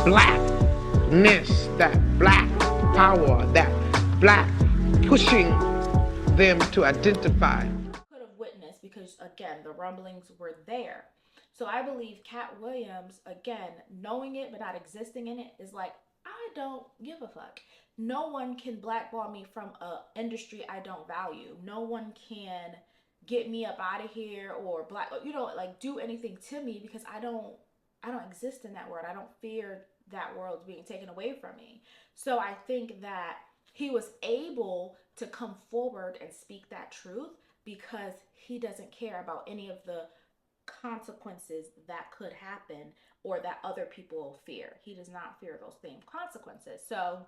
blackness, that black power, that black pushing them to identify. Could have witnessed because again the rumblings were there. So I believe Cat Williams, again, knowing it but not existing in it, is like, I don't give a fuck. No one can blackball me from a industry I don't value. No one can get me up out of here or black, like do anything to me because I don't exist in that world. I don't fear that world being taken away from me. So I think that he was able to come forward and speak that truth because he doesn't care about any of the consequences that could happen or that other people fear. He does not fear those same consequences. So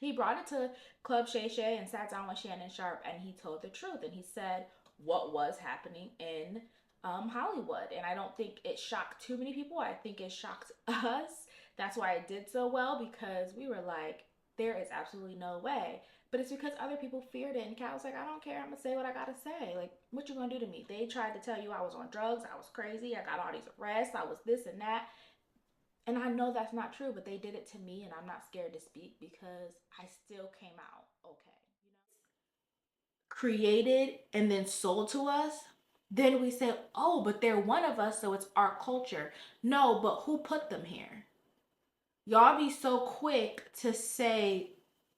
he brought it to Club Shay Shay and sat down with Shannon Sharp and he told the truth and he said what was happening in Hollywood. And I don't think it shocked too many people. I think it shocked us. That's why it did so well because we were like, there is absolutely no way. But it's because other people feared it. And Kat was like, I don't care. I'm going to say what I got to say. Like, what you going to do to me? They tried to tell you I was on drugs. I was crazy. I got all these arrests. I was this and that. And I know that's not true, but they did it to me, and I'm not scared to speak because I still came out okay. Created and then sold to us, then we say, oh, but they're one of us, so it's our culture. No, but who put them here? Y'all be so quick to say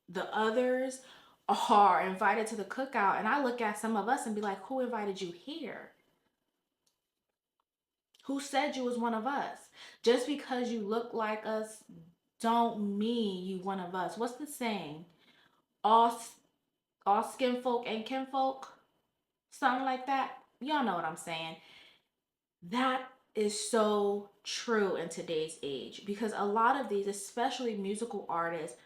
the others are invited to the cookout, and I look at some of us and be like, who invited you here? Who said you was one of us? Just because you look like us don't mean you one of us. What's the saying? All all skin folk ain't kinfolk? Something like that. Y'all know what I'm saying. That is so true in today's age because a lot of these, especially musical artists,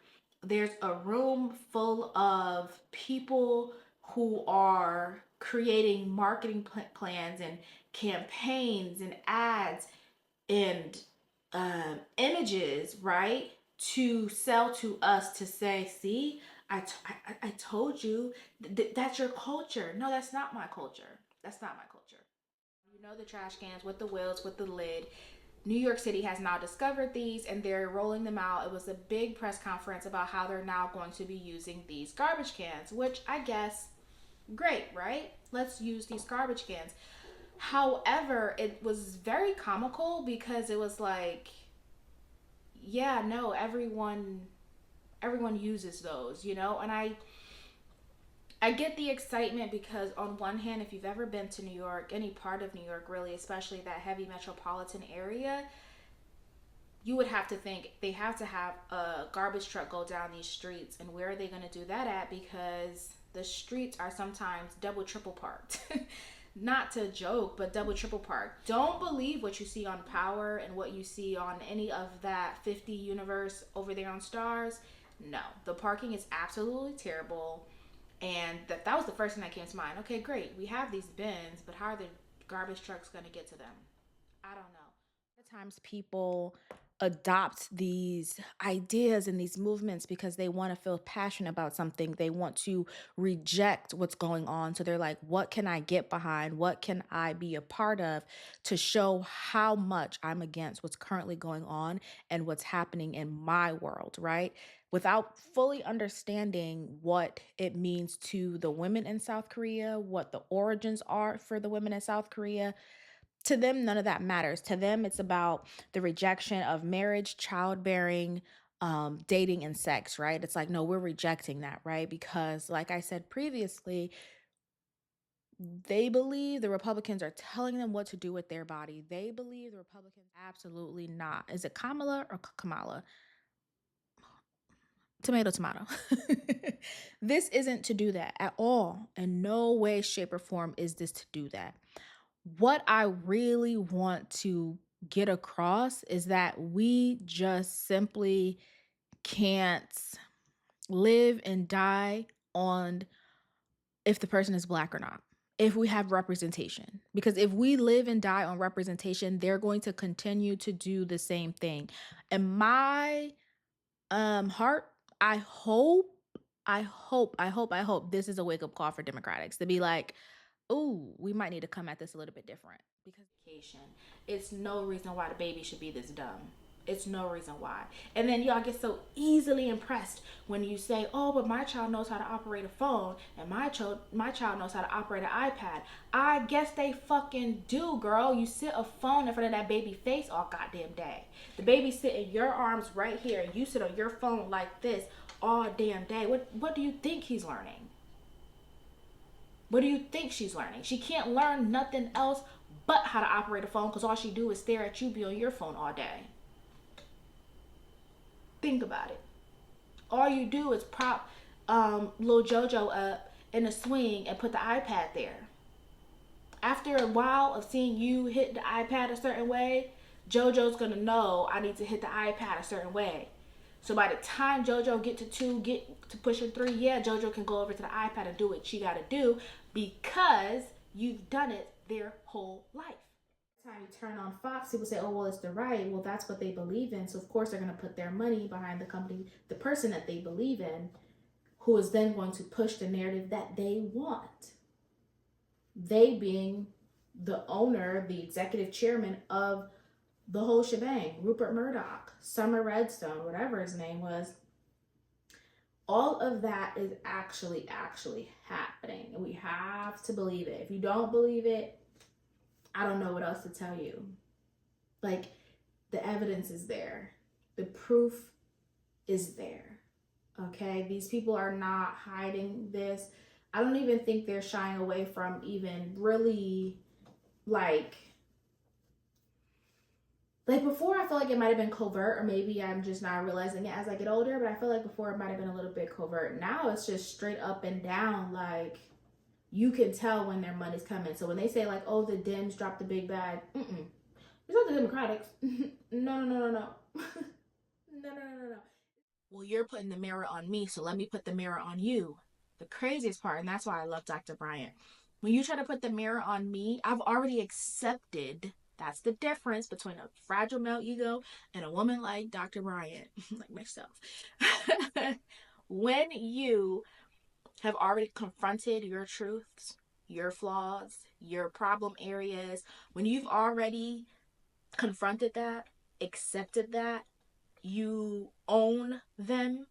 there's a room full of people who are creating marketing plans and campaigns and ads and images, right? To sell to us to say, see, I told you that's your culture. No, that's not my culture. That's not my culture. You know the trash cans with the wheels, with the lid. New York City has now discovered these and they're rolling them out. It was a big press conference about how they're now going to be using these garbage cans, which I guess, great, right? Let's use these garbage cans. However, it was very comical because it was like, yeah, no, everyone uses those, and I get the excitement because on one hand, if you've ever been to New York, any part of New York really, especially that heavy metropolitan area, you would have to think they have to have a garbage truck go down these streets. And where are they going to do that at? Because the streets are sometimes double, triple parked. Not to joke, but double, triple parked. Don't believe what you see on Power and what you see on any of that 50 universe over there on Stars. No, the parking is absolutely terrible. And that was the first thing that came to mind. Okay, great. We have these bins, but how are the garbage trucks going to get to them? I don't know. Times people adopt these ideas and these movements because they want to feel passionate about something. They want to reject what's going on. So they're like, what can I get behind? What can I be a part of to show how much I'm against what's currently going on and what's happening in my world, right? Without fully understanding what it means to the women in South Korea, what the origins are for the women in South Korea, to them, none of that matters. To them, it's about the rejection of marriage, childbearing, dating, and sex, right? It's like, no, we're rejecting that, right? Because, like I said previously, they believe the Republicans are telling them what to do with their body. They believe the Republicans absolutely not. Is it Kamala or Kamala? Tomato, tomato. This isn't to do that at all. In no way, shape, or form is this to do that. What I really want to get across is that we just simply can't live and die on if the person is black or not. If we have representation, because if we live and die on representation, they're going to continue to do the same thing. In my heart, I hope this is a wake up call for Democrats to be like, oh, we might need to come at this a little bit different because it's no reason why the baby should be this dumb. It's no reason why. And then y'all get so easily impressed when you say, "Oh, but my child knows how to operate a phone, and my child knows how to operate an iPad." I guess they fucking do, girl. You sit a phone in front of that baby face all goddamn day. The baby sit in your arms right here, and you sit on your phone like this all damn day. What do you think he's learning? What do you think she's learning? She can't learn nothing else but how to operate a phone because all she do is stare at you be on your phone all day. Think about it. All you do is prop little JoJo up in a swing and put the iPad there. After a while of seeing you hit the iPad a certain way, JoJo's gonna know I need to hit the iPad a certain way. So by the time JoJo get to 2, get to pushing 3, yeah, JoJo can go over to the iPad and do what she gotta do because you've done it their whole life. Time you turn on Fox, people say, "Oh, well, it's the right." Well, that's what they believe in. So of course they're going to put their money behind the company, the person that they believe in, who is then going to push the narrative that they want. They being the owner, the executive chairman of the whole shebang, Rupert Murdoch, Summer Redstone, whatever his name was. All of that is actually happening, and we have to believe it. If you don't believe it, I don't know what else to tell you. Like, the evidence is there. The proof is there. Okay? These people are not hiding this. I don't even think they're shying away from even really, like before I feel like it might have been covert, or maybe I'm just not realizing it as I get older, but I feel like before it might have been a little bit covert. Now it's just straight up and down, like, you can tell when their money's coming. So when they say, like, "Oh, the Dems dropped the big bag," it's not the Democrats. No. No. Well, you're putting the mirror on me, so let me put the mirror on you. The craziest part, and that's why I love Dr. Bryant. When you try to put the mirror on me, I've already accepted. That's the difference between a fragile male ego and a woman like Dr. Bryant, like myself. When you have already confronted your truths, your flaws, your problem areas, when you've already confronted that, accepted that, you own them,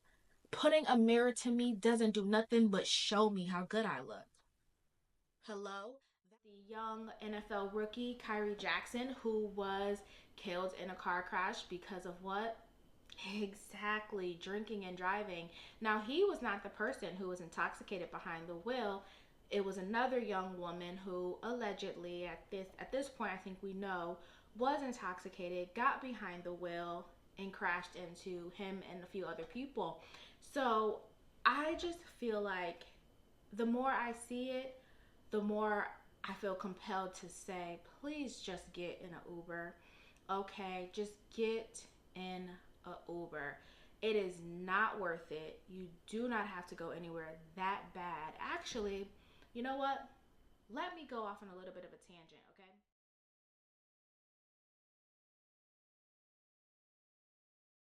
putting a mirror to me doesn't do nothing but show me how good I look. Hello? The young NFL rookie, Kyrie Jackson, who was killed in a car crash because of what? Exactly, drinking and driving. Now, he was not the person who was intoxicated behind the wheel. It was another young woman who allegedly, at this point, I think we know, was intoxicated, got behind the wheel, and crashed into him and a few other people. So I just feel like the more I see it, the more I feel compelled to say, please just get in an Uber. Okay, just get in a Uber. It is not worth it. You do not have to go anywhere that bad. Actually, you know what? Let me go off on a little bit of a tangent, okay?